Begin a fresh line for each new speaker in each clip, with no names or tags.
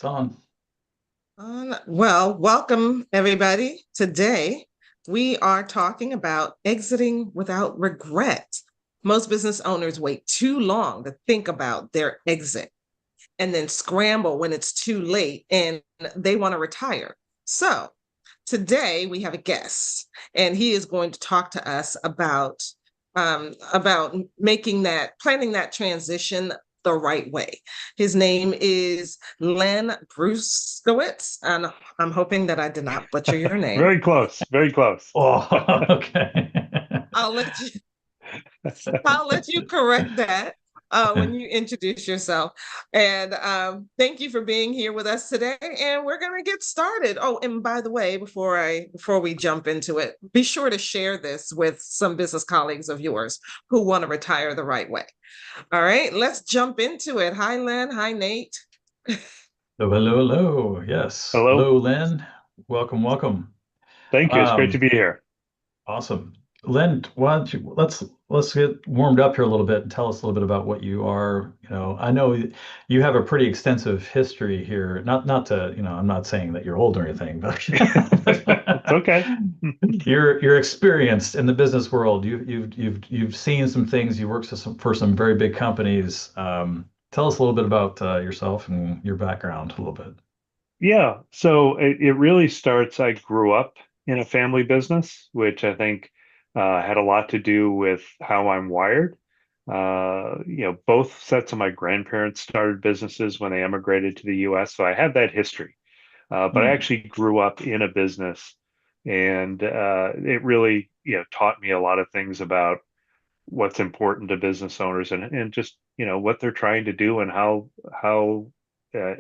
It's on.
Well, welcome everybody. Today, we are talking about exiting without regret. Most business owners wait too long to think about their exit and then scramble when it's too late and they want to retire. So, today we have a guest, and he is going to talk to us about planning that transition the right way. His name is Len Bruskiewitz, and I'm hoping that I did not butcher your name.
Very close, very close.
Oh, okay.
I'll let you I'll let you correct that when you introduce yourself. And thank you for being here with us today. And we're going to get started. Oh, and by the way, before we jump into it, be sure to share this with some business colleagues of yours who want to retire the right way. All right, let's jump into it. Hi, Len. Hi, Nate.
Hello, hello, hello. Yes.
Hello.
Hello, Len. Welcome, welcome.
Thank you. It's great to
Um,
be here.
awesome. Len, why don't you let's get warmed up here a little bit and tell us a little bit about what you are. I know you have a pretty extensive history here. Not to, I'm not saying that you're old or anything, but
It's okay.
you're experienced in the business world. You've seen some things. You worked for some very big companies. Tell us a little bit about yourself and your background a little bit.
Yeah. So it really starts. I grew up in a family business, which I think had a lot to do with how I'm wired. Both sets of my grandparents started businesses when they emigrated to the US. So I have that history. But I
Hmm.
actually grew up in a business, and it really, taught me a lot of things about what's important to business owners, and just what they're trying to do, and how uh,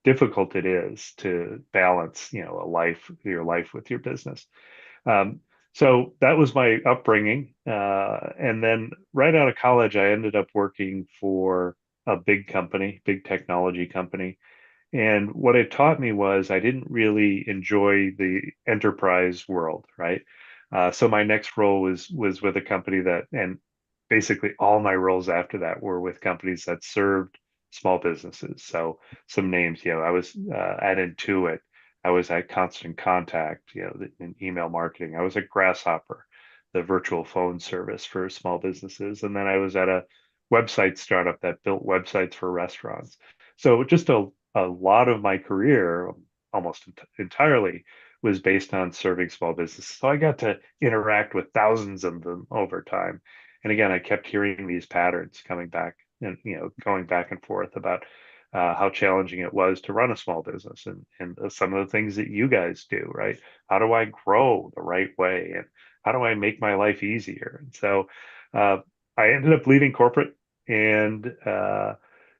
difficult it is to balance your life with your business. um, so that was my upbringing, and then right out of college I ended up working for a big technology company. And what it taught me was I didn't really enjoy the enterprise world, right? So my next role was with a company that, and basically all my roles after that were with companies that served small businesses. So some names, I was at Intuit, I was at Constant Contact, in email marketing. I was at Grasshopper, the virtual phone service for small businesses, and then I was at a website startup that built websites for restaurants. So just a lot of my career, almost entirely, was based on serving small businesses. So I got to interact with thousands of them over time. And again, I kept hearing these patterns coming back and, going back and forth about how challenging it was to run a small business, and some of the things that you guys do, right? How do I grow the right way? And how do I make my life easier? And so uh, I ended up leaving corporate and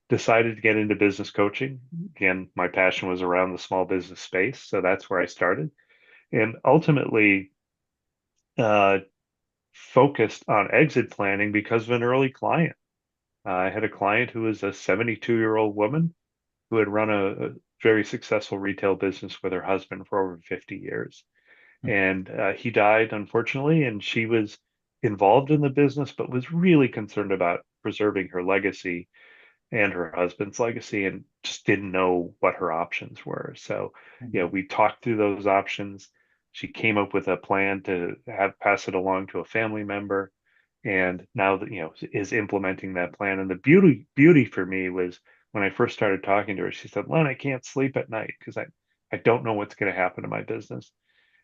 decided to get into business coaching. Again, my passion was around the small business space, so that's where I started. And ultimately, uh, focused on exit planning because of an early client. I had a client who was a 72-year-old woman who had run a very successful retail business with her husband for over 50 years. And he died, unfortunately, and she was involved in the business, but was really concerned about preserving her legacy and her husband's legacy, and just didn't know what her options were. So, we talked through those options. She came up with a plan to have pass it along to a family member, and now that is implementing that plan. And the beauty for me was when I first started talking to her, she said, "Len, I can't sleep at night because I don't know what's going to happen to my business."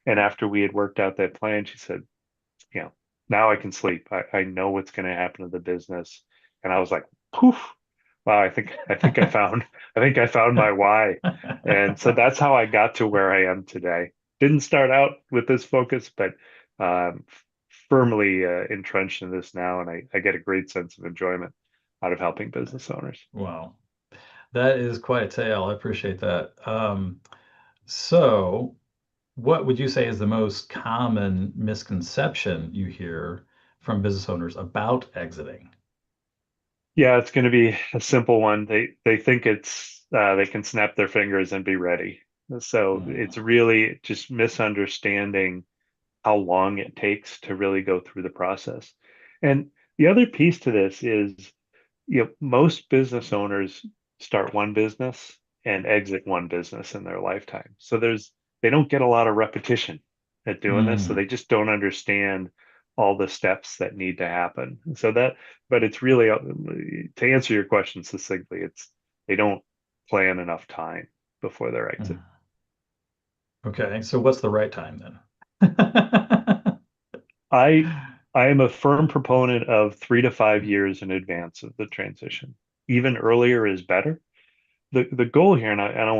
And after we had worked out that plan, she said, you know, "Now I can sleep. I know what's going to happen to the business." And I was like, poof, wow, I think I found my why. And so that's how I got to where I am today. Didn't start out with this focus, but um, firmly entrenched in this now, and I get a great sense of enjoyment out of helping business owners.
Wow, that is quite a tale. I appreciate that. So, what would you say is the most common misconception you hear from business owners about exiting?
Yeah, it's going to be a simple one. They think they can snap their fingers and be ready. So
Mm,
it's really just misunderstanding how long it takes to really go through the process. And the other piece to this is, most business owners start one business and exit one business in their lifetime. So they don't get a lot of repetition at doing this. So
Mm.
they just don't understand all the steps that need to happen. So that, but it's really, to answer your question succinctly, they don't plan enough time before their exit.
Mm. Okay, so what's the right time then?
I I am a firm proponent of 3 to 5 years in advance of the transition. Even earlier is better. The goal here, and I don't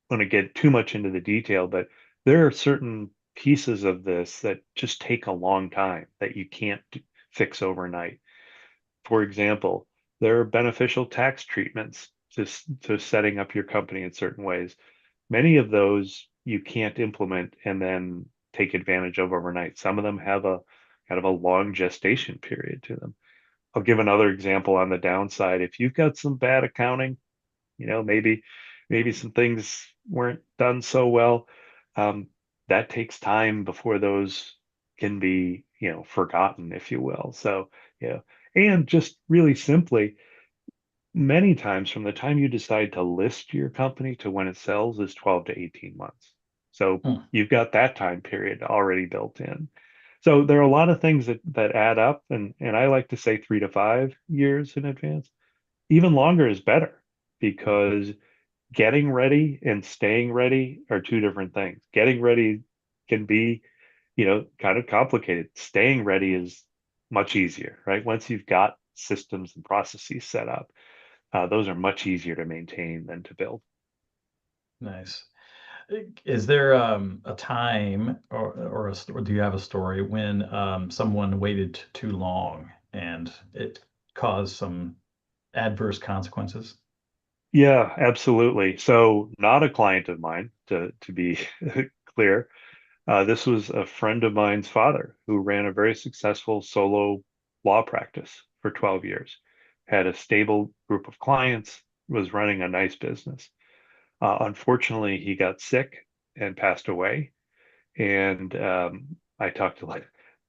want to get too much into the detail, but there are certain pieces of this that just take a long time that you can't fix overnight. For example, there are beneficial tax treatments to setting up your company in certain ways. Many of those you can't implement and then take advantage of overnight. Some of them have a kind of a long gestation period to them. I'll give another example on the downside. If you've got some bad accounting, maybe some things weren't done so well, um, that takes time before those can be, forgotten, if you will. So, yeah. And just really simply, many times from the time you decide to list your company to when it sells is 12 to 18 months. So
Hmm.
you've got that time period already built in. So there are a lot of things that add up, and I like to say 3 to 5 years in advance. Even longer is better because getting ready and staying ready are two different things. Getting ready can be, kind of complicated. Staying ready is much easier, right? Once you've got systems and processes set up, those are much easier to maintain than to build.
Nice. Is there a time or do you have a story when someone waited too long and it caused some adverse consequences?
Yeah, absolutely. So, not a client of mine, to be clear. This was a friend of mine's father who ran a very successful solo law practice for 12 years, had a stable group of clients, was running a nice business. Unfortunately, he got sick and passed away. And I talked to like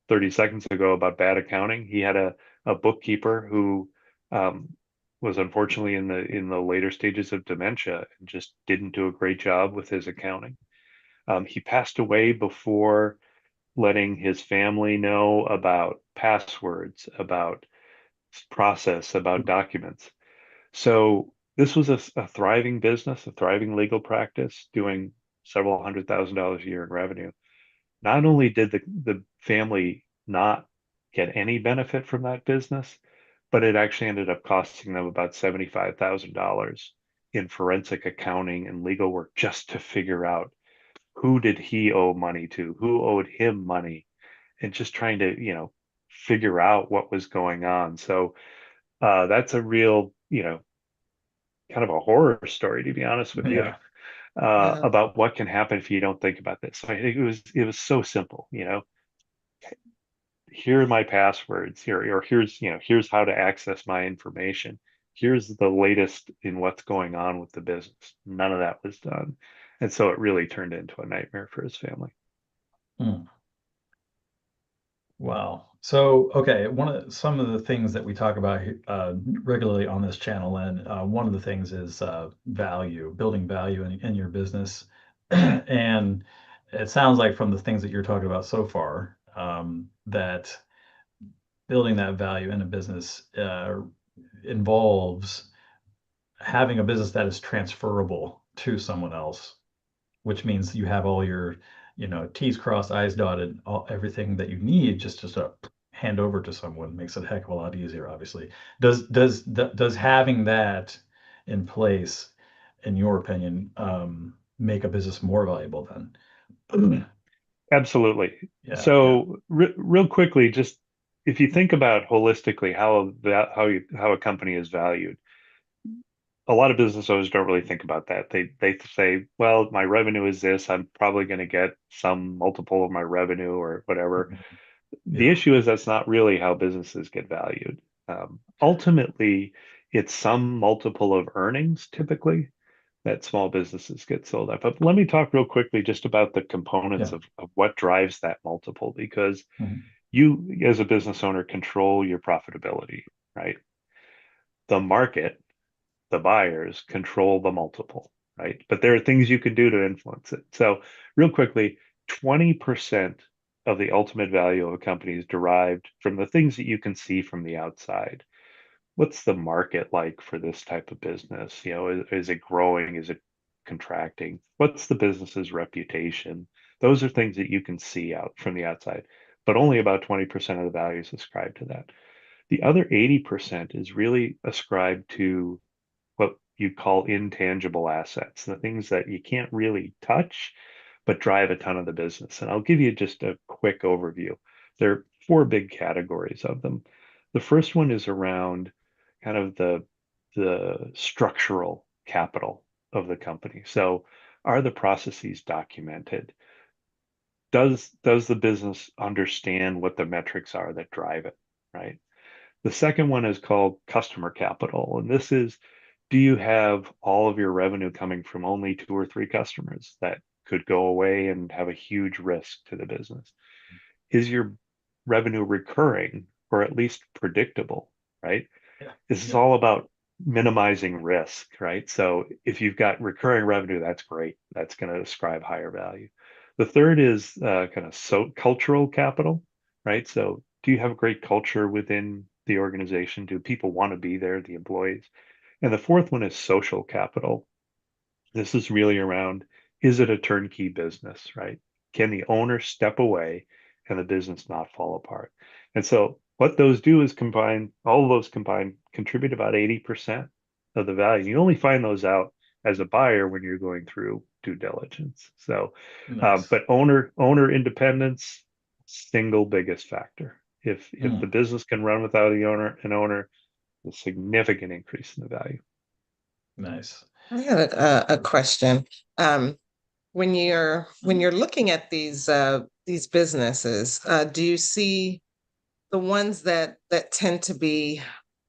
30 seconds ago about bad accounting. He had a bookkeeper who um, was unfortunately in the later stages of dementia and just didn't do a great job with his accounting. He passed away before letting his family know about passwords, about process, about documents. So this was a thriving business, a thriving legal practice, doing several $100,000 a year in revenue. Not only did the family not get any benefit from that business, but it actually ended up costing them about $75,000 in forensic accounting and legal work just to figure out who did he owe money to, who owed him money, and just trying to, figure out what was going on. So that's a real, kind of a horror story, to be honest with you,
Yeah.
Yeah.
about what can happen if you don't think about this. So I think it was so simple, here are my passwords here, or here's how to access my information. Here's the latest in what's going on with the business. None of that was done. And so it really turned into a nightmare for his family.
Hmm. Wow. So, okay, some of the things that we talk about regularly on this channel, and one of the things is value, building value in your business. And it sounds like from the things that you're talking about so far, that building that value in a business involves having a business that is transferable to someone else, which means you have all your, T's crossed, I's dotted, everything that you need just to hand over to someone makes it a heck of a lot easier, obviously. Does having that in place, in your opinion, make a business more valuable then?
Absolutely.
Yeah, yeah,
So real quickly, just if you think about holistically how a company is valued, a lot of business owners don't really think about that. They say, well, my revenue is this. I'm probably going to get some multiple of my revenue or whatever.
mhm,
The
yeah,
issue is that's not really how businesses get valued. Ultimately, it's some multiple of earnings typically that small businesses get sold at. But let me talk real quickly just about the components
yeah,
of what drives that multiple, because
mhm,
you, as a business owner, control your profitability, right? The market, the buyers control the multiple, right? But there are things you can do to influence it. So, real quickly, 20% of the ultimate value of a company is derived from the things that you can see from the outside. What's the market like for this type of business? Is it growing? Is it contracting? What's the business's reputation? Those are things that you can see out from the outside, but only about 20% of the value is ascribed to that. The other 80% is really ascribed to what you call intangible assets, the things that you can't really touch, but drive a ton of the business. And I'll give you just a quick overview. There are four big categories of them. The first one is around kind of the structural capital of the company. So are the processes documented? Does the business understand what the metrics are that drive it, right? The second one is called customer capital. And this is, do you have all of your revenue coming from only two or three customers that could go away and have a huge risk to the business? Is your revenue recurring or at least predictable, right?
Yeah.
This is
Yeah.
all about minimizing risk, right? So if you've got recurring revenue, that's great. That's going to ascribe higher value. The third is kind of cultural capital, right? So do you have a great culture within the organization? Do people want to be there, the employees? And the fourth one is social capital. This is really around, is it a turnkey business, right? Can the owner step away and the business not fall apart? And so what those do is combine, all of those combined contribute about 80% of the value. You only find those out as a buyer when you're going through due diligence. So,
Nice.
but owner independence, single biggest factor. If the
Mm.
business can run without an owner, a significant increase in the value.
Nice.
I had a question. Um, when you're looking at these businesses, do you see the ones that tend to be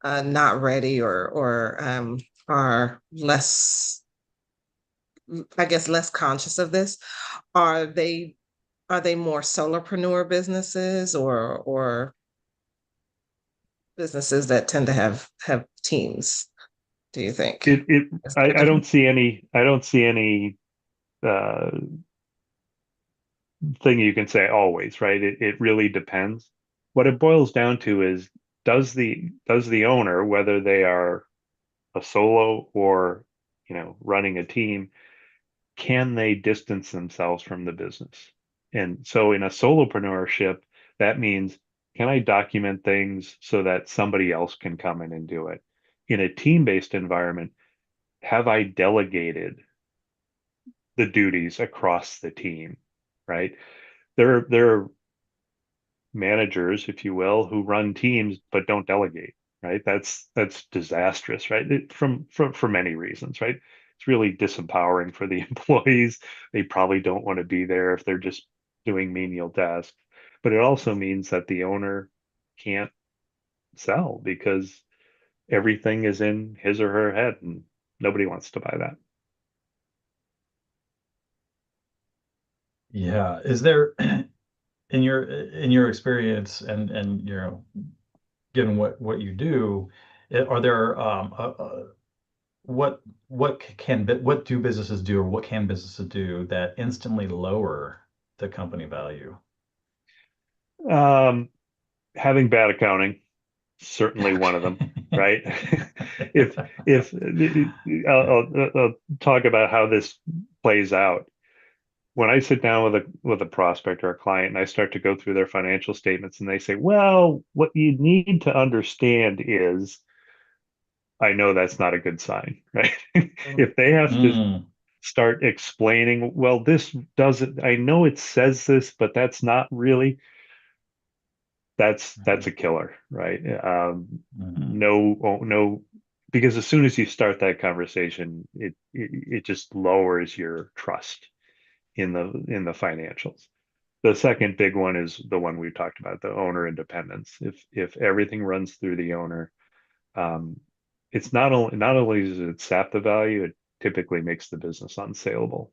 not ready or are less, I guess, less conscious of this? Are they more solopreneur businesses or businesses that tend to have teams, do you think?
It it
Is there a
I don't
difference?
see any uh, thing you can say always, right? It really depends. What it boils down to is, does the owner, whether they are a solo or running a team, can they distance themselves from the business? And so in a solopreneurship, that means, can I document things so that somebody else can come in and do it? In a team-based environment, have I delegated the duties across the team, right? There are managers, if you will, who run teams but don't delegate, right? That's disastrous, right? For many reasons, right? It's really disempowering for the employees. They probably don't want to be there if they're just doing menial tasks. But it also means that the owner can't sell because everything is in his or her head, and nobody wants to buy that.
Yeah. Is there in your experience and given what you do, are there what do businesses do or what can businesses do that instantly lower the company value?
Um, Having bad accounting, certainly one of them,
Okay.
right? if I'll talk about how this plays out. When I sit down with a prospect or a client and I start to go through their financial statements and they say, "Well, what you need to understand is," I know that's not a good sign, right? If they have to
Mm,
start explaining, well, this doesn't, I know it says this, but that's not really, that's a killer, right?
mhm.
No, no, because as soon as you start that conversation, it just lowers your trust in the financials. The second big one is the one we talked about, the owner independence. If everything runs through the owner, um, it's not only does it sap the value, it typically makes the business unsaleable.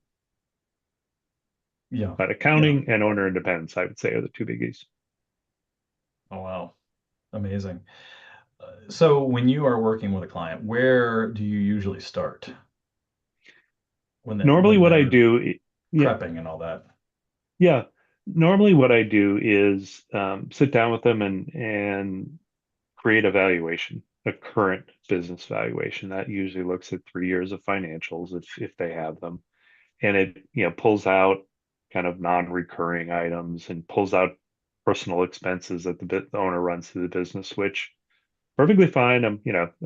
Yeah.
But
Yeah.
accounting and owner independence, I would say, are the two biggies.
Oh, wow. Amazing. So when you are working with a client, where do you usually start
Normally
when
what I
they're
do, yeah,
prepping and all that?
yeah. Normally what I do is sit down with them and create a valuation, a current business valuation that usually looks at 3 years of financials if they have them, and it pulls out kind of non-recurring items and pulls out personal expenses that the owner runs through the business, which perfectly fine.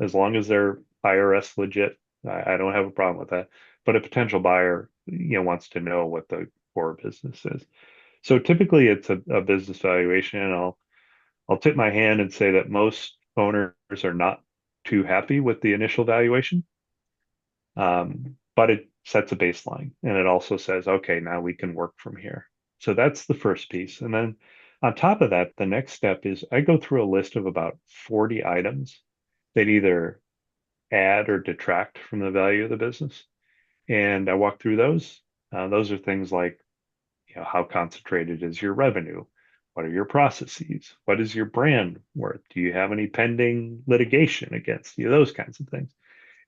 As long as they're IRS legit, I don't have a problem with that. But a potential buyer, wants to know what the core business is. So typically it's a business valuation, and I'll tip my hand and say that most owners are not too happy with the initial valuation. But it sets a baseline, and it also says, okay, now we can work from here. So that's the first piece. And then on top of that, the next step is I go through a list of about 40 items that either add or detract from the value of the business. And I walk through those. Those are things like, how concentrated is your revenue? What are your processes? What is your brand worth? Do you have any pending litigation against you? Those kinds of things.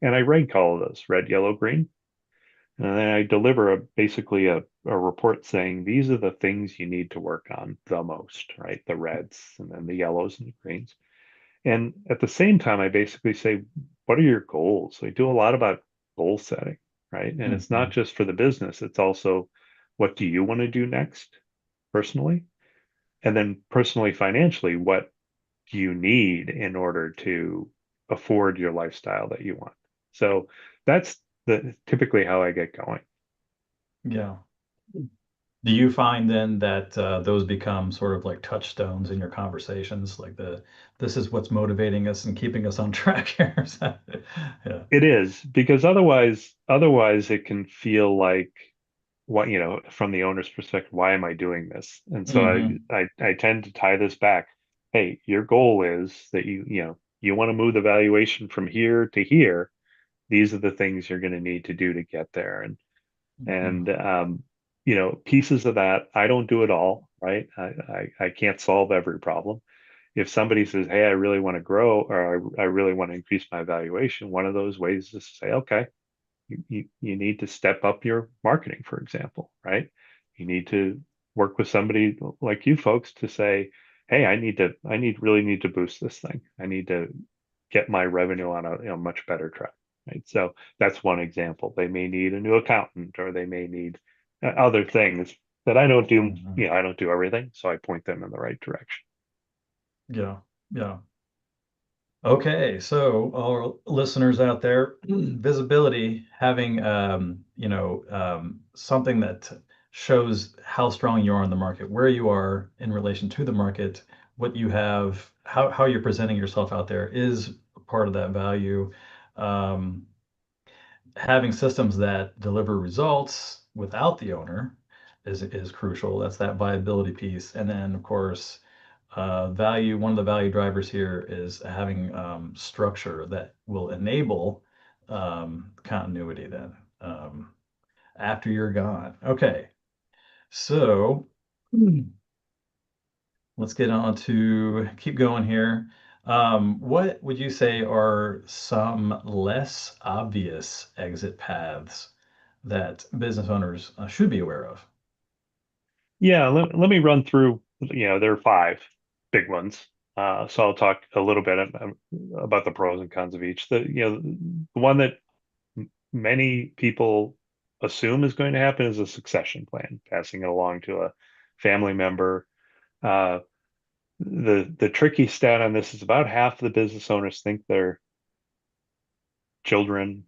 And I rank all of those: red, yellow, green. And then I deliver basically a report saying these are the things you need to work on the most, right? The reds and then the yellows and the greens. And at the same time, I basically say, what are your goals? I do a lot about goal setting, right? And it's not
Mhm.
just for the business, it's also what do you want to do next personally? And then personally, financially, what do you need in order to afford your lifestyle that you want? So that's typically how I get going.
Yeah. Do you find then that those become sort of like touchstones in your conversations, like this is what's motivating us and keeping us on track here? Yeah.
It is, because otherwise it can feel like, what, from the owner's perspective, why am I doing this? And so
Hmm.
I tend to tie this back. Hey, your goal is that you want to move the valuation from here to here. These are the things you're going to need to do to get there. And
Hmm.
pieces of that, I don't do it all, right? I can't solve every problem. If somebody says, hey, I really want to grow, or I really want to increase my valuation, one of those ways is to say, okay, you need to step up your marketing, for example, right? You need to work with somebody like you folks to say, hey, really need to boost this thing. I need to get my revenue on a much better track, right? So that's one example. They may need a new accountant, or they may need other things that I don't do.
Hmm.
I don't do everything, so I point them in the right direction.
Yeah. Yeah. Okay, so our listeners out there, visibility, having something that shows how strong you are in the market, where you are in relation to the market, what you have, how you're presenting yourself out there is part of that value. Um, Having systems that deliver results without the owner is crucial. That's that viability piece. And then, of course, value, one of the value drivers here is having structure that will enable continuity then after you're gone. Okay, so let's get on to keep going here. What would you say are some less obvious exit paths that business owners should be aware of?
Yeah, let me run through. There are five big ones. So I'll talk a little bit about the pros and cons of each. The one that many people assume is going to happen is a succession plan, passing it along to a family member. Uh, the tricky stat on this is about half the business owners think their children,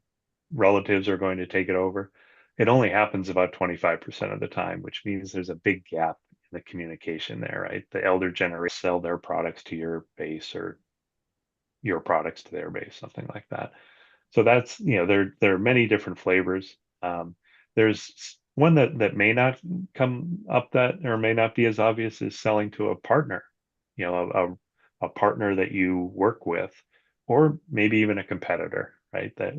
relatives are going to take it over. It only happens about 25% of the time, which means there's a big gap in the communication there, right? The elder generation sell their products to your base, or your products to their base, something like that. So that's, there are many different flavors. There's one that may not come up, that or may not be as obvious, is selling to a partner, a partner that you work with, or maybe even a competitor, right? That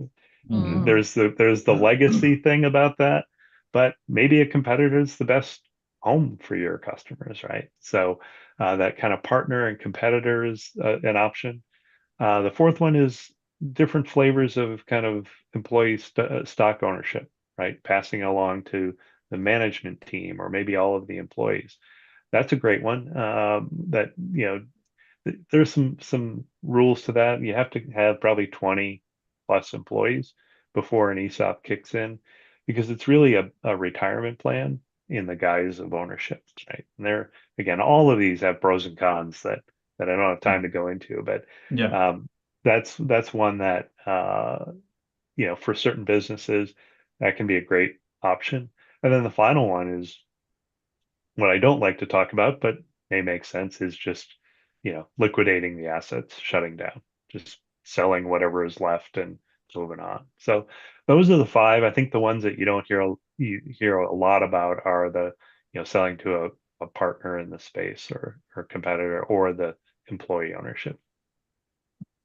Hmm.
there's the legacy thing about that, but maybe a competitor is the best home for your customers, right? So that kind of partner and competitor is an option. The fourth one is different flavors of kind of employee stock ownership, right? Passing along to the management team or maybe all of the employees. That's a great one. That there's some rules to that. You have to have probably 20 plus employees before an ESOP kicks in, because it's really a retirement plan in the guise of ownership, right? And there again, all of these have pros and cons that I don't have time to go into, but
Yeah.
um, that's one that for certain businesses that can be a great option. And then the final one is what I don't like to talk about, but may make sense, is just, liquidating the assets, shutting down, just selling whatever is left and moving on. So those are the five. I think the ones that you hear a lot about are the, selling to a partner in the space or competitor, or the employee ownership.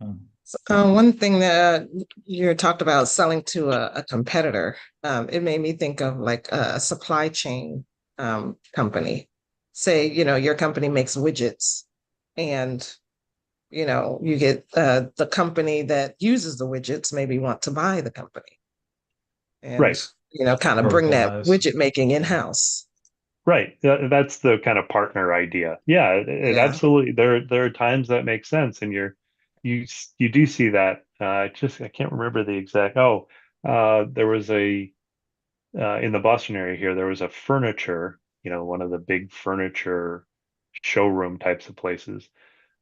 Mm.
One thing that you talked about selling to a competitor, it made me think of like a supply chain company. Say, your company makes widgets and, you get the company that uses the widgets maybe want to buy the company and,
Right.
kind of bring that
Verticalize.
widget making in-house.
Right. That's the kind of partner idea. Yeah, it
Yeah.
absolutely. There are times that make sense, and you do see that. I can't remember the exact. Oh, there was a in the Boston area here. There was a furniture, one of the big furniture showroom types of places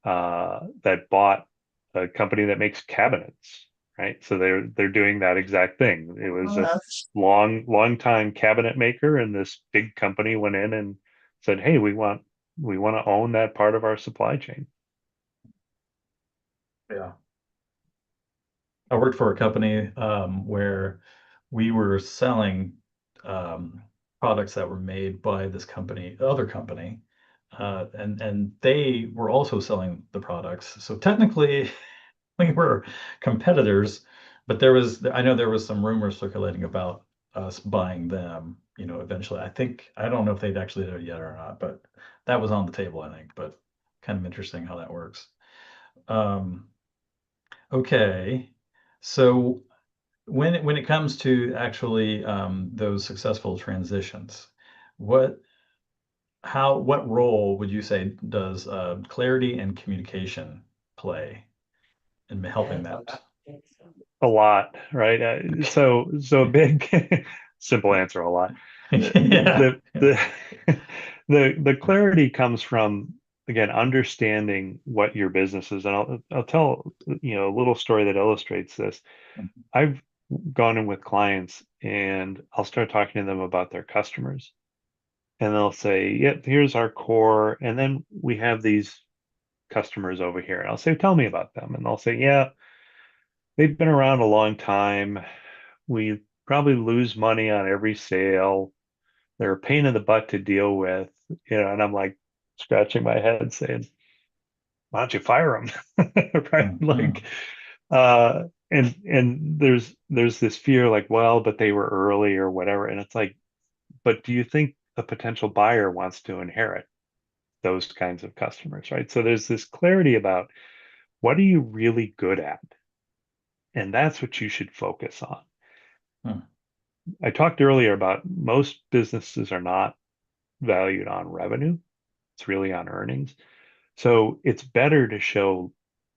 that bought a company that makes cabinets, right? So they're doing that exact thing. It was a long time cabinet maker, and this big company went in and said, "Hey, we want to own that part of our supply chain."
Yeah. I worked for a company where we were selling um, products that were made by this company, other company, and they were also selling the products. So technically, we were competitors, but I know there was some rumors circulating about us buying them, eventually. I don't know if they'd actually done it yet or not, but that was on the table, I think. But kind of interesting how that works. Um, okay. So when it comes to actually those successful transitions, what what role would you say does clarity and communication play in helping that?
A lot, right? So a big, simple answer, a lot.
Yeah.
The the clarity comes from, again, understanding what your business is, and I'll tell a little story that illustrates this. I've gone in with clients, and I'll start talking to them about their customers, and they'll say, "Yep, here's our core, and then we have these customers over here." And I'll say, "Tell me about them," and they'll say, "Yeah, they've been around a long time. We probably lose money on every sale. They're a pain in the butt to deal with," and I'm like scratching my head saying, "Why don't you fire them?" Right?
Mhm.
Like, and there's this fear like, well, but they were early or whatever. And it's like, but do you think a potential buyer wants to inherit those kinds of customers, right? So there's this clarity about what are you really good at? And that's what you should focus on.
Hmm.
I talked earlier about most businesses are not valued on revenue. It's really on earnings. So it's better to show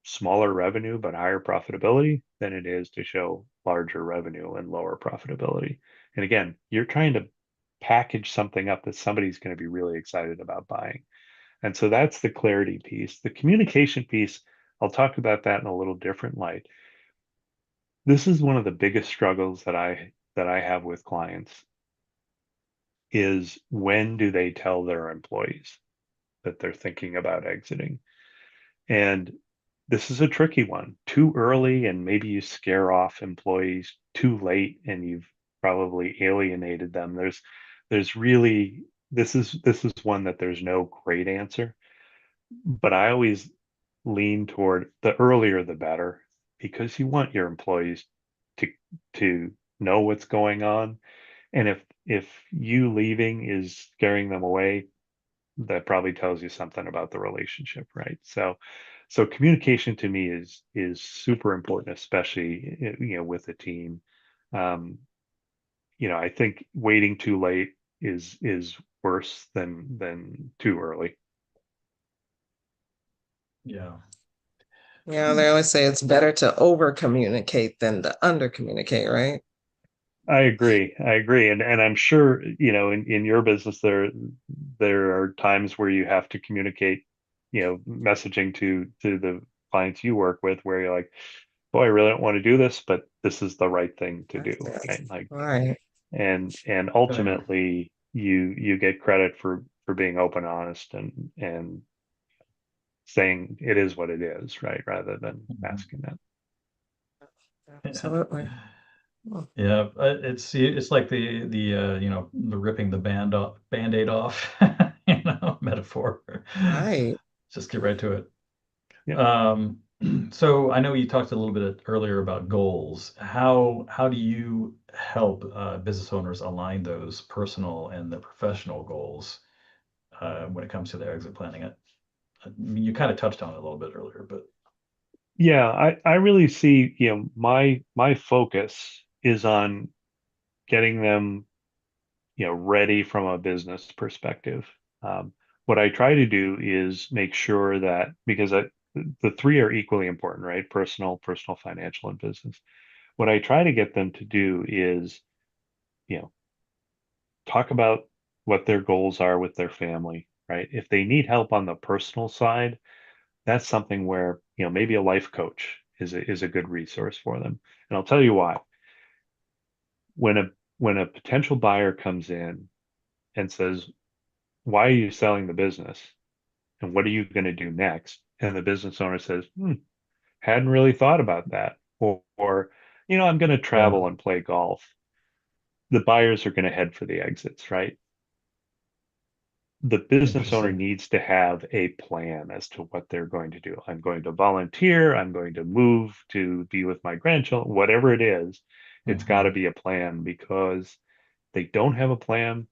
smaller revenue but higher profitability than it is to show larger revenue and lower profitability. And again, you're trying to package something up that somebody's going to be really excited about buying. And so that's the clarity piece. The communication piece, I'll talk about that in a little different light. This is one of the biggest struggles that I have with clients, is when do they tell their employees that they're thinking about exiting? And this is a tricky one. Too early, and maybe you scare off employees; too late, and you've probably alienated them. There's really, this is one that there's no great answer, but I always lean toward the earlier the better, because you want your employees to to know what's going on. And if you leaving is scaring them away, that probably tells you something about the relationship, right? So So communication to me is super important, especially with a team. Um, I think waiting too late is worse than too early.
Yeah.
Yeah, they always say it's better to over communicate than to under communicate, right?
I agree. I agree. And I'm sure, in your business there are times where you have to communicate, messaging to the clients you work with where you're like, boy, I really don't want to do this, but this is the right thing to
That's
do.
it.
Right. Like,
Right.
and
Oh, yeah.
ultimately you get credit for being open, honest, and saying it is what it is, right? Rather than
Mhm.
masking that.
Absolutely. Well,
Yeah, it's like the ripping the band-aid off, metaphor.
right.
Just get right to it.
Yeah.
Um, so I know you talked a little bit earlier about goals. How do you help business owners align those personal and the professional goals when it comes to their exit planning? I mean, you kind of touched on it a little bit earlier, but
Yeah, I really see, my focus is on getting them, ready from a business perspective. Um, what I try to do is make sure that because the three are equally important, right? Personal, financial, and business. What I try to get them to do is, you know, talk about what their goals are with their family, right? If they need help on the personal side, that's something where, maybe a life coach is a good resource for them. And I'll tell you why. When a potential buyer comes in and says, "Why are you selling the business? And what are you going to do next?" And the business owner says, hadn't really thought about that. Or, I'm going to
yeah,
travel and play golf. The buyers are going to head for the exits, right? The business owner
interesting.
needs to have a plan as to what they're going to do. I'm going to volunteer. I'm going to move to be with my grandchildren, whatever it is. It's got to
Hmm.
be a plan because they don't have a plan.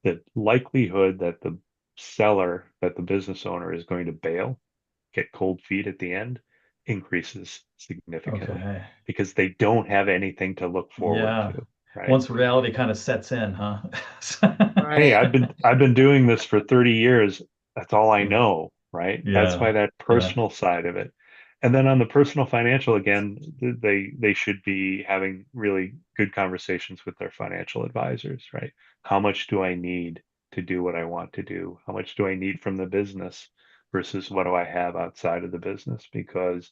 The likelihood that the seller, that the business owner is going to bail, get cold feet at the end, increases significantly
Okay.
because they don't have anything to look forward
Yeah.
to, right?
Once reality kind of sets in, huh?
Hey,
Right.
I've been doing this for 30 years. That's all I know, right? That's
Yeah.
why that
Yeah.
personal side of it. And then on the personal financial, again, they should be having really good conversations with their financial advisors, right? How much do I need to do what I want to do? How much do I need from the business versus what do I have outside of the business? Because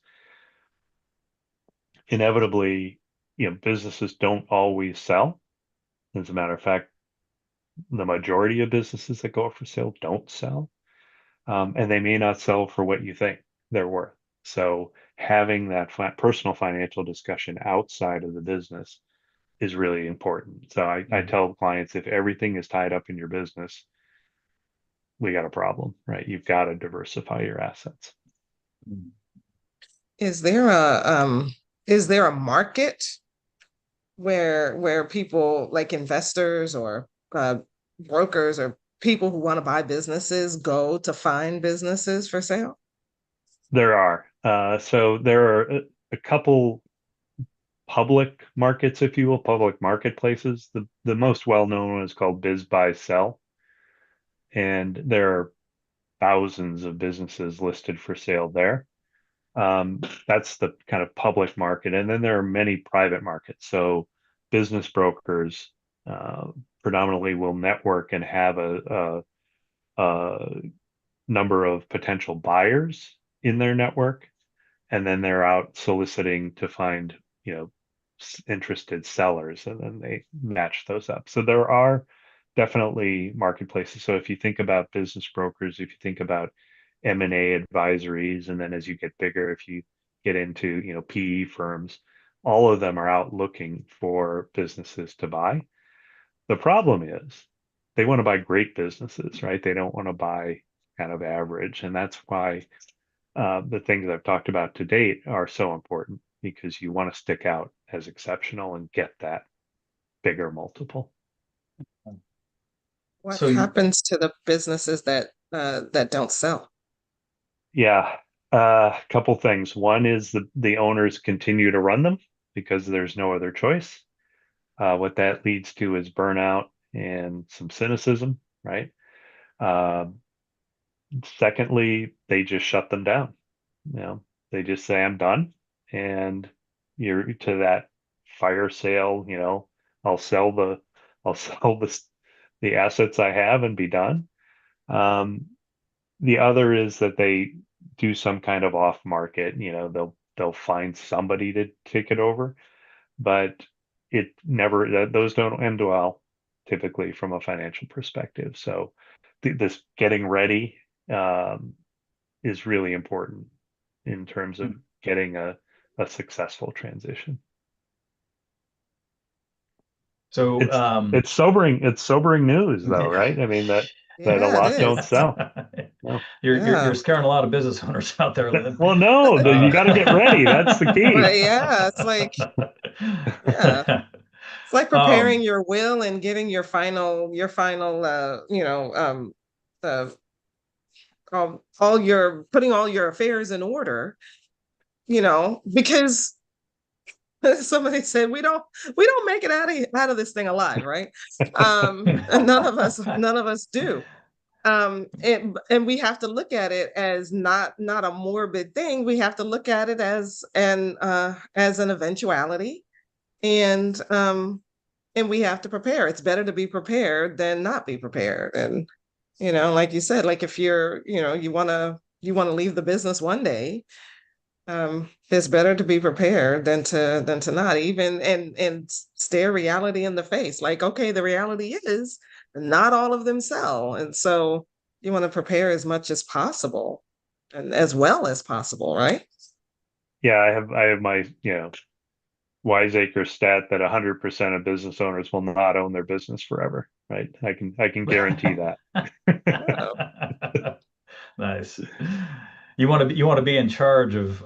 inevitably, businesses don't always sell. As a matter of fact, the majority of businesses that go up for sale don't sell. And they may not sell for what you think they're worth. So having that personal financial discussion outside of the business is really important. So I
Mm.
tell clients if everything is tied up in your business, we got a problem, right? You've got to diversify your assets.
Mm. Is there a market where people like investors or brokers or people who want to buy businesses go to find businesses for sale?
There are. So there are a couple public markets, if you will, public marketplaces. The most well-known one is called Biz Buy Sell. And there are thousands of businesses listed for sale there. That's the kind of public market. And then there are many private markets. So business brokers predominantly will network and have a number of potential buyers in their network. And then they're out soliciting to find, interested sellers, and then they match those up. So there are definitely marketplaces. So if you think about business brokers, if you think about M&A advisories, and then as you get bigger, if you get into, PE firms, all of them are out looking for businesses to buy. The problem is they want to buy great businesses, right? They don't want to buy kind of average. And that's why the things I've talked about to date are so important because you want to stick out as exceptional and get that bigger multiple.
What
So you,
happens to the businesses that don't sell?
Yeah. A couple things. One is the owners continue to run them because there's no other choice. What that leads to is burnout and some cynicism, right? Um, Secondly, they just shut them down. You know, they just say, I'm done. And you're to that fire sale, I'll sell the, I'll sell the assets I have and be done. Um, the other is that they do some kind of off market, they'll find somebody to take it over, but it never, those don't end well typically from a financial perspective. So this getting ready, um, is really important in terms of getting a successful transition.
So,
It's sobering news though,
yeah.
right? I mean that a
Yeah, it
lot don't
is.
sell. No.
You're
Yeah.
scaring a lot of business owners out there, Lynn.
Well, no, you got to get ready. That's the key.
But yeah, it's like, yeah, it's like preparing
um,
your will and getting uh, all your putting all your affairs in order, because somebody said we don't make it out of this thing alive, right? And none of us do. And we have to look at it as not a morbid thing. We have to look at it as an eventuality, and we have to prepare. It's better to be prepared than not be prepared. And like you said, like if you want to leave the business one day, it's better to be prepared than to not even and stare reality in the face. Like, okay, the reality is not all of them sell, and so you want to prepare as much as possible and as well as possible, right?
Yeah, I have my, wiseacre stat that 100% of business owners will not own their business forever, right? I can guarantee that.
Oh,
nice. You want to be in charge of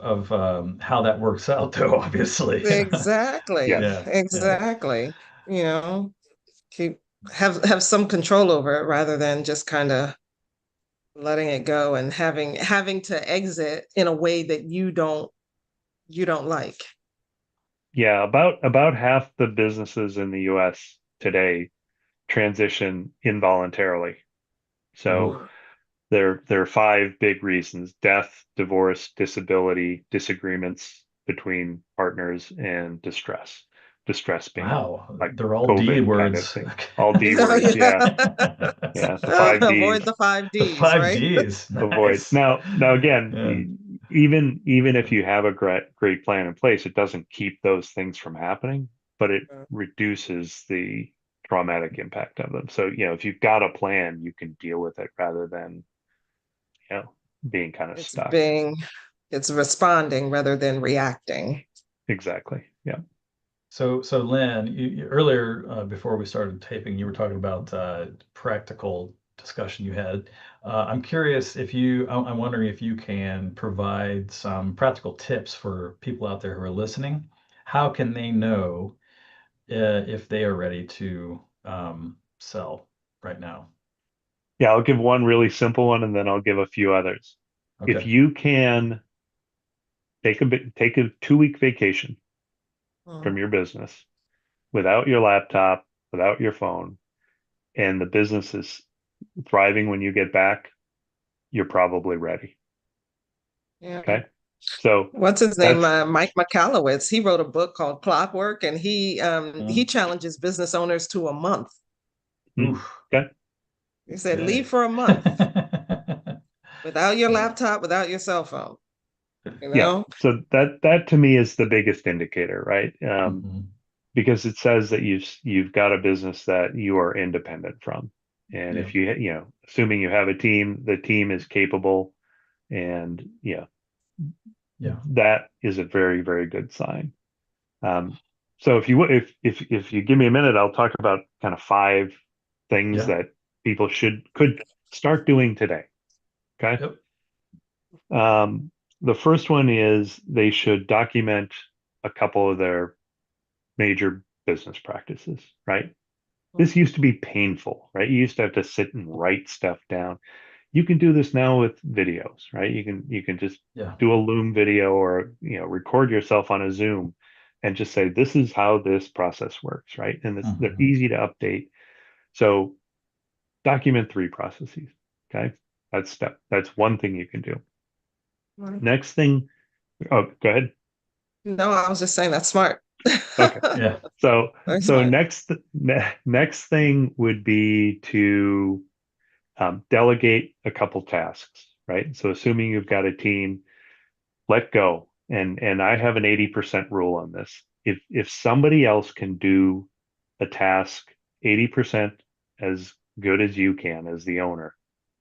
how that works out, though. Obviously.
exactly,
Yes.
Yeah. Yeah.
exactly. You know, keep have some control over it rather than just kind of letting it go and having to exit in a way that you don't like.
Yeah, about half the businesses in the US today transition involuntarily. So
Ooh.
Mm.
there are five big reasons: death, divorce, disability, disagreements between partners, and distress. Distress being
Wow.
like
They're all D
COVID kind of
words.
thing.
Okay.
All D words, yeah. Yeah, the five Ds.
Avoid the five
The
D's,
five
right?
Ds.
Avoid.
Nice.
Now again,
Yeah.
even if you have a great plan in place, it doesn't keep those things from happening, but it reduces the traumatic impact of them. So, if you've got a plan, you can deal with it rather than, you know, being kind of
It's
stuck.
being, it's responding rather than reacting.
Exactly. Yeah.
So Lynn, earlier before we started taping, you were talking about practical discussion you had. I'm curious if I'm wondering if you can provide some practical tips for people out there who are listening. How can they know if they are ready to sell right now?
Yeah. I'll give one really simple one and then I'll give a few others. If
Okay.
you can take a 2-week vacation from
Mm.
your business without your laptop, without your phone, and the business is thriving when you get back, you're probably ready.
Yeah.
Okay. So
What's his name?
that's,
Mike McAllowitz. He wrote a book called Clockwork, and he
Uh,
he challenges business owners to a month.
oof.
okay.
He said, leave
Okay.
for a month without your laptop, without your cell phone. You
Yeah.
know,
So that to me is the biggest indicator, right?
Mhm.
Because it says that you've got a business that you are independent from. And
Yeah.
if assuming you have a team, the team is capable, and
Yeah.
that is a very, very good sign. Um, so if you give me a minute, I'll talk about kind of 5 things
Yeah.
that people could start doing today. Okay.
Yep.
The first one is they should document a couple of their major business practices, right? This used to be painful, right? You used to have to sit and write stuff down. You can do this now with videos, right? You can just
Yeah.
do a Loom video, or record yourself on a Zoom and just say, this is how this process works, right? And they're
Hmm.
easy to update. So document 3 processes. Okay. That's one thing you can do.
Right.
Next thing, oh, go ahead.
No, I was just saying that's smart.
Okay.
Yeah.
So
Very
so
smart.
next thing would be to delegate a couple tasks, right? So assuming you've got a team, let go. And I have an 80% rule on this. If somebody else can do a task 80% as good as you can as the owner,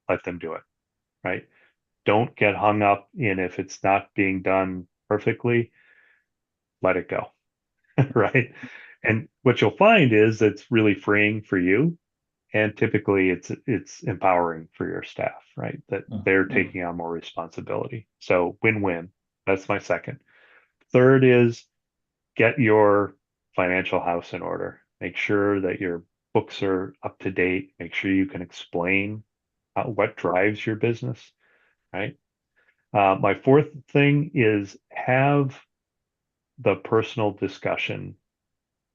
let them do it, right? Don't get hung up in if it's not being done perfectly, let it go, right? And what you'll find is it's really freeing for you, and typically it's empowering for your staff, right? That they're
Mhm.
taking on more responsibility. So win-win. That's my second. Third is get your financial house in order. Make sure that your books are up to date. Make sure you can explain what drives your business, right? My fourth thing is have the personal discussion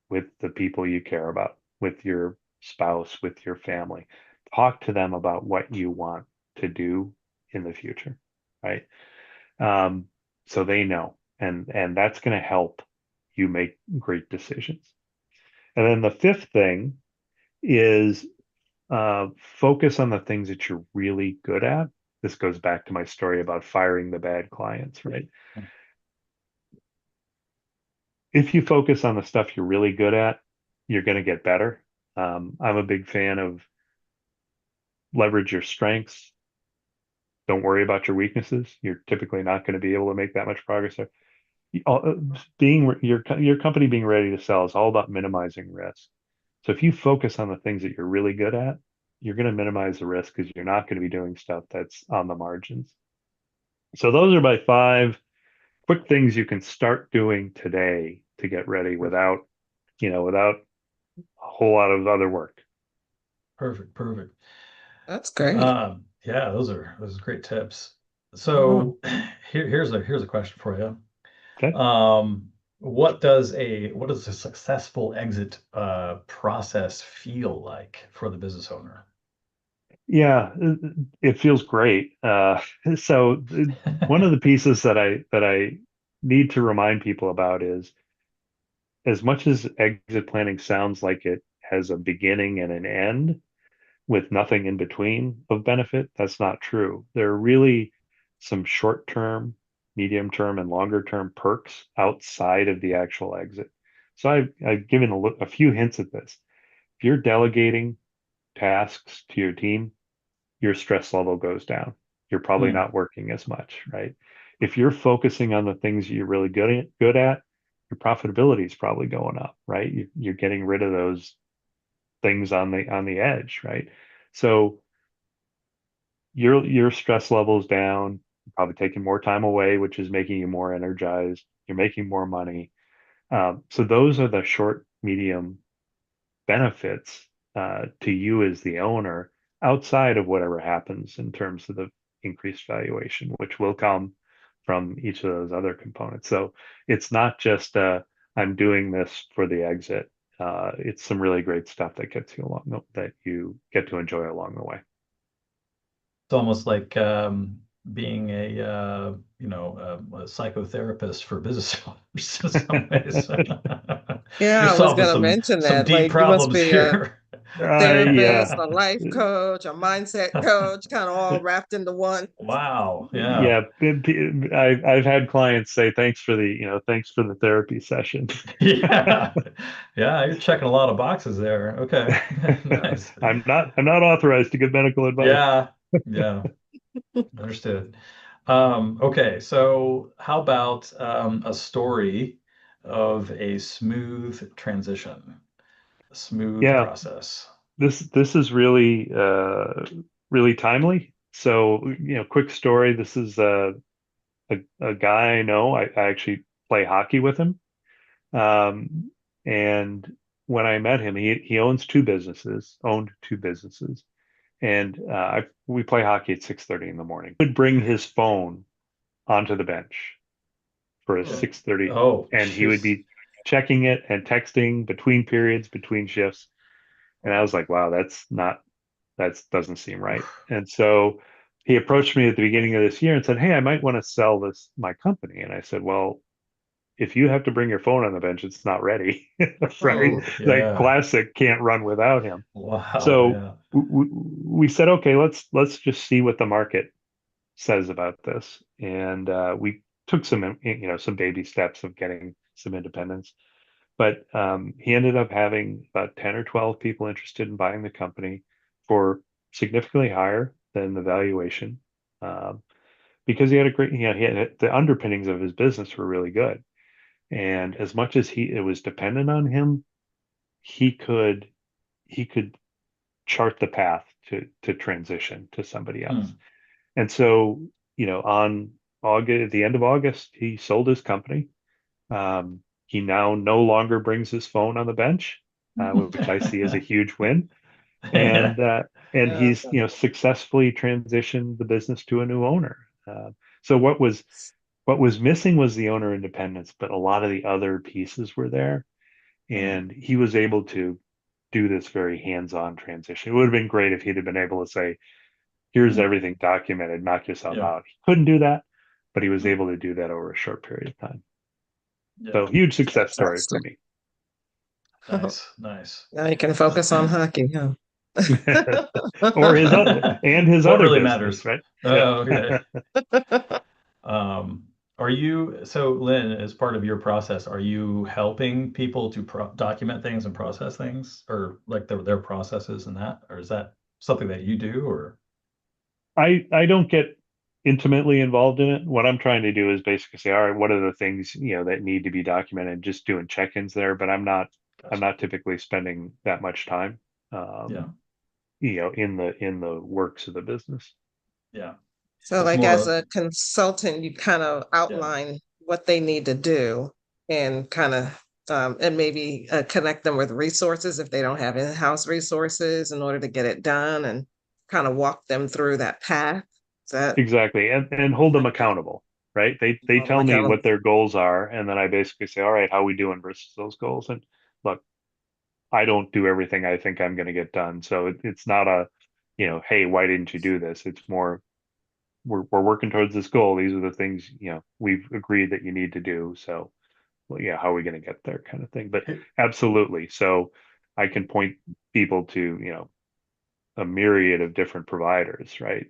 with the people you care about, with your spouse, with your family. Talk to them about what you want to do in the future, right? Um, so they know, and that's going to help you make great decisions. And then the fifth thing is focus on the things that you're really good at. This goes back to my story about firing the bad clients, right? If you focus on the stuff you're really good at, you're going to get better. I'm a big fan of leverage your strengths. Don't worry about your weaknesses. You're typically not going to be able to make that much progress there. Being your company being ready to sell is all about minimizing risk. So if you focus on the things that you're really good at, you're going to minimize the risk because you're not going to be doing stuff that's on the margins. So those are my 5 quick things you can start doing today to get ready without a whole lot of other work.
Perfect. Perfect.
That's great.
Yeah, those are great tips.
Mhm.
So here's a question for you.
Okay.
What does a successful exit process feel like for the business owner?
Yeah, it feels great. So one of the pieces that I need to remind people about is, as much as exit planning sounds like it has a beginning and an end with nothing in between of benefit, that's not true. There are really some short term, medium term, and longer term perks outside of the actual exit. So I've given a few hints at this. If you're delegating tasks to your team, your stress level goes down. You're probably
Hmm.
not working as much, right? If you're focusing on the things you're really good at, your profitability is probably going up, right? You're getting rid of those things on the edge, right? So your stress level is down. You're probably taking more time away, which is making you more energized. You're making more money. So those are the short, medium benefits to you as the owner outside of whatever happens in terms of the increased valuation, which will come from each of those other components. So it's not just I'm doing this for the exit. It's some really great stuff that gets you that you get to enjoy along the way.
It's almost like being a psychotherapist for business owners in some ways. You're
Yeah, I was
solving
gonna
some
mention
some
that.
deep
Like you must
problems
be a
here.
therapist,
Yeah.
a life coach, a mindset coach, kind of all wrapped into one.
Wow. Yeah.
Yeah, I've had clients say thanks for the therapy session.
Yeah. Yeah. You're checking a lot of boxes there. Okay. Nice.
I'm not authorized to give medical advice.
Yeah. Yeah. Understood. Okay. So how about a story of a smooth transition, a smooth
Yeah,
process?
this is really timely. So, quick story. This is a guy I know. I actually play hockey with him. Um, and when I met him, he owned two businesses, And we play hockey at 6:30 in the morning. He would bring his phone onto the bench for a
Oh,
6:30,
oh,
and he would
jeez.
be checking it and texting between periods, between shifts. And I was like, wow, that doesn't seem right. And so he approached me at the beginning of this year and said, hey, I might want to sell my company. And I said, well, if you have to bring your phone on the bench, it's not ready, right?
Hmm.
Like
Yeah.
classic can't run without him.
Wow.
So
Yeah.
we said, okay, let's just see what the market says about this, and we took some baby steps of getting some independence. But he ended up having about 10 or 12 people interested in buying the company for significantly higher than the valuation, um, because he had a great, he had the underpinnings of his business were really good. And as much as it was dependent on him, he could he could chart the path to transition to somebody else.
Hmm.
And so, on August, at the end of August, he sold his company. He now no longer brings his phone on the bench, which I see as a huge win. And
Yeah.
he's successfully transitioned the business to a new owner. So what was missing was the owner independence, but a lot of the other pieces were there,
Hmm.
and he was able to do this very hands-on transition. It would have been great if he'd have been able to say, here's
Hmm.
everything documented, knock yourself
Yeah.
out. He couldn't do that, but he was
Hmm.
able to do that over a short period of time. So
Yeah.
huge success story for
Fantastic.
me.
Nice. Nice.
Now you can focus on hockey, huh?
Or his
What
other
really
business,
matters?
right? Yeah.
Oh, okay. Um, are you, so Lynn, as part of your process, are you helping people to document things and process things, or like their processes and that, or is that something that you do, or?
I don't get intimately involved in it. What I'm trying to do is basically say, all right, what are the things, that need to be documented, just doing check-ins there, but I'm
Gotcha.
not typically spending that much time
Yeah.
in the works of the business.
Yeah.
So,
It's
like
more
as
of,
a consultant, you kind of
yeah.
outline what they need to do and kind of and maybe connect them with resources if they don't have in-house resources in order to get it done and kind of walk them through that path. Is that
Exactly. And hold them accountable, right? They
hold them
tell me
accountable?
what their goals are, and then I basically say, all right, how are we doing versus those goals? And look, I don't do everything I think I'm going to get done. So it's not hey, why didn't you do this? It's more, we're working towards this goal. These are the things, we've agreed that you need to do. So, well, yeah, how are we going to get there kind of thing? But absolutely. So I can point people to, a myriad of different providers, right?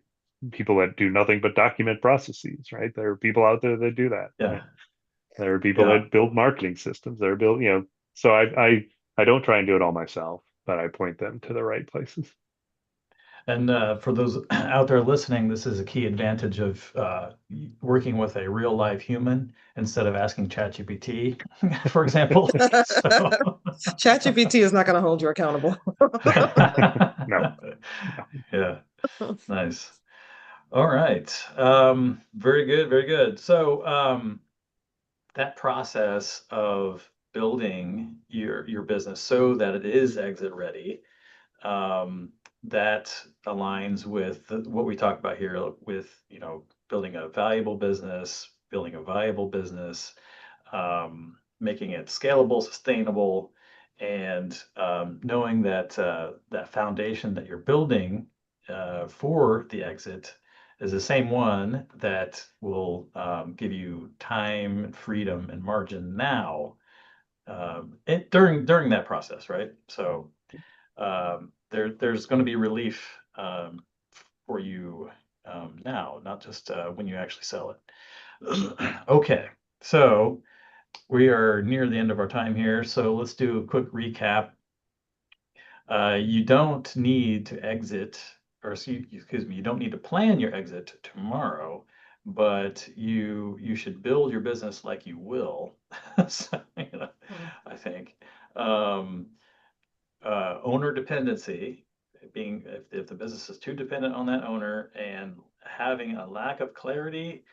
People that do nothing but document processes, right? There are people out there that do that,
Yeah.
right? There are people
Yeah.
that build marketing systems. There are so I don't try and do it all myself, but I point them to the right places.
And for those out there listening, this is a key advantage of working with a real live human instead of asking ChatGPT, for example. So,
ChatGPT is not going to hold you accountable.
No, no.
yeah, nice. All right. Very good, very good. So, that process of building your business so that it is exit ready, um, that aligns with what we talk about here with, building a valuable business, building a viable business, making it scalable, sustainable, and knowing that that foundation that you're building for the exit is the same one that will give you time and freedom and margin now, during that process, right? So there's going to be relief for you now, not just when you actually sell it. Okay, so we are near the end of our time here, so let's do a quick recap. You don't need to exit, or excuse me, you don't need to plan your exit tomorrow, but you should build your business like you will. So, I think. Um, Owner dependency, being if the business is too dependent on that owner and having a lack of clarity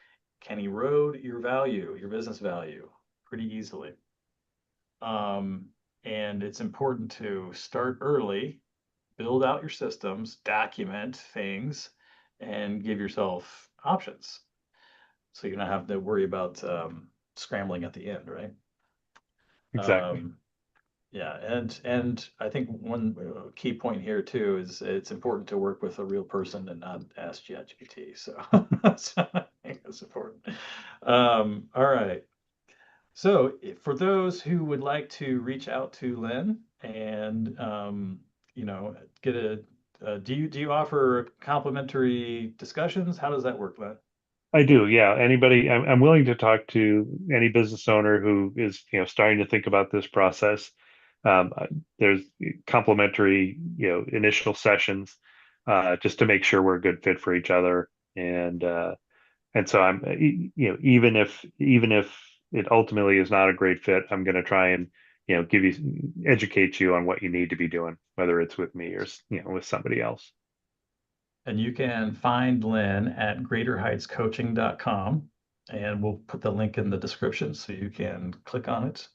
can erode your value, your business value, pretty easily. Um, and it's important to start early build out your systems, document things, and give yourself options. So you're not having to worry about scrambling at the end, right?
Exactly.
Yeah, and I think one key point here too is it's important to work with a real person and not ask ChatGPT. So, so I think that's important. All right. So for those who would like to reach out to Len and get do you offer complimentary discussions? How does that work, Len?
I do, yeah. Anybody, I'm willing to talk to any business owner who is, starting to think about this process. There's complimentary, initial sessions, just to make sure we're a good fit for each other. And so even if it ultimately is not a great fit, I'm going to try and, educate you on what you need to be doing, whether it's with me or, with somebody else.
And you can find Len at greaterheightscoaching.com, and we'll put the link in the description so you can click on it.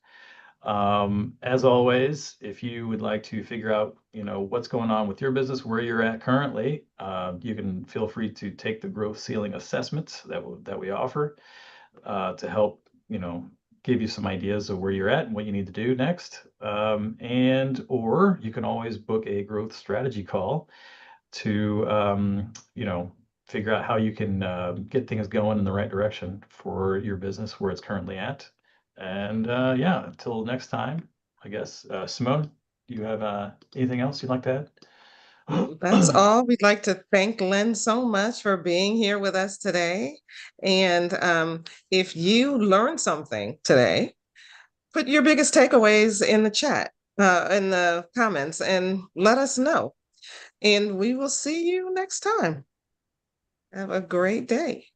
As always, if you would like to figure out, what's going on with your business, where you're at currently, you can feel free to take the growth ceiling assessment that we offer to help, give you some ideas of where you're at and what you need to do next. Or you can always book a growth strategy call to figure out how you can get things going in the right direction for your business where it's currently at. And yeah, until next time, I guess. Simone, do you have anything else you'd like to
That's
add?
all. We'd like to thank Len so much for being here with us today. And if you learned something today, put your biggest takeaways in the chat, in the comments, and let us know. And we will see you next time. Have a great day.